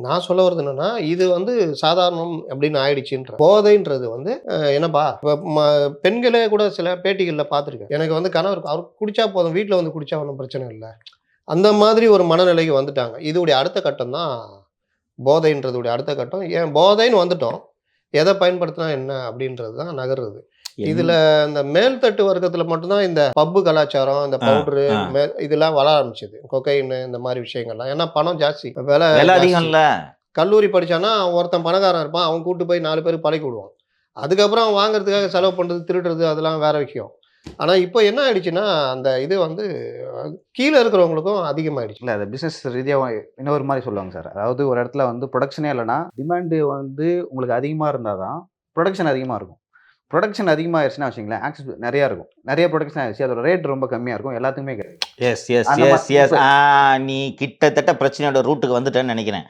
நான் சொல்ல வர்றது என்னன்னா, இது வந்து சாதாரணம் அப்படின்னு ஆயிடுச்சுன்ற. போதைன்றது வந்து என்னப்பா பெண்களே கூட சில பேட்டிகள்ல பார்த்துருக்கேன். எனக்கு வந்து கணவர் அவர் குடிச்சா போதும், வீட்ல வந்து குடிச்சா ஒண்ணும் பிரச்சனை இல்ல. அந்த மாதிரி ஒரு மனநிலைக்கு வந்துட்டாங்க. இதுவுடைய அடுத்த கட்டம் தான் போதைன்றதுடைய அடுத்த கட்டம். ஏன் போதைன்னு வந்துட்டோம். எத பயன்படுத்தினா என்ன அப்படின்றது தான் நகருது. இதுல இந்த மேல்தட்டு வர்க்கத்துல மட்டும் தான் இந்த பப்பு கலாச்சாரம், இந்த பவுடரு இதெல்லாம் வர ஆரம்பிச்சது. கொக்கைன் இந்த மாரி விஷயங்கள்லாம். ஏன்னா பணம் ஜாஸ்தி. விலை விலை ஜாஸ்தி. அதிகம்ல. கல்லூரி படிச்சான்னா, ஒருத்தன் பணக்காரன் இருப்பான். அவன் கூட்டு போய் 4 பேருக்கு பழக்கி விடுவான். அதுக்கப்புறம் அவன் வாங்குறதுக்காக செலவு பண்றது, திருடுறது அதெல்லாம் வேற விஷயம். ஆனா இப்ப என்ன ஆயிடுச்சுன்னா, அந்த இது வந்து கீழ இருக்கிறவங்களுக்கும் அதிகமாயிடுச்சு. இல்ல அது பிசினஸ் ரீதியா இன்னொரு மாரி சொல்லுவாங்க சார். அதாவது ஒரு இடத்துல வந்து புரொடக்ஷனே இல்லன்னா, டிமாண்ட் வந்து உங்களுக்கு அதிகமா இருந்தா தான், புரொடக்ஷன் அதிகமா இருக்கும். புரொடக்ஷன் அதிகமாயிருச்சுன்னா வச்சுக்கங்களேன், ஆக்சஸ் நெறையா இருக்கும். நெறைய புரொடக்ஷன் ஆயிருச்சு. அதோட ரேட் ரொம்ப கம்மியா இருக்கும். எல்லாத்துக்குமே கிடைக்கும். எஸ், எஸ், அந்த எஸ், எஸ். இப்ப நீ கிட்டத்தட்ட பிரச்சனையோட ரூட்டுக்கு வந்துட்டேன்னு நெனைக்கிறேன்.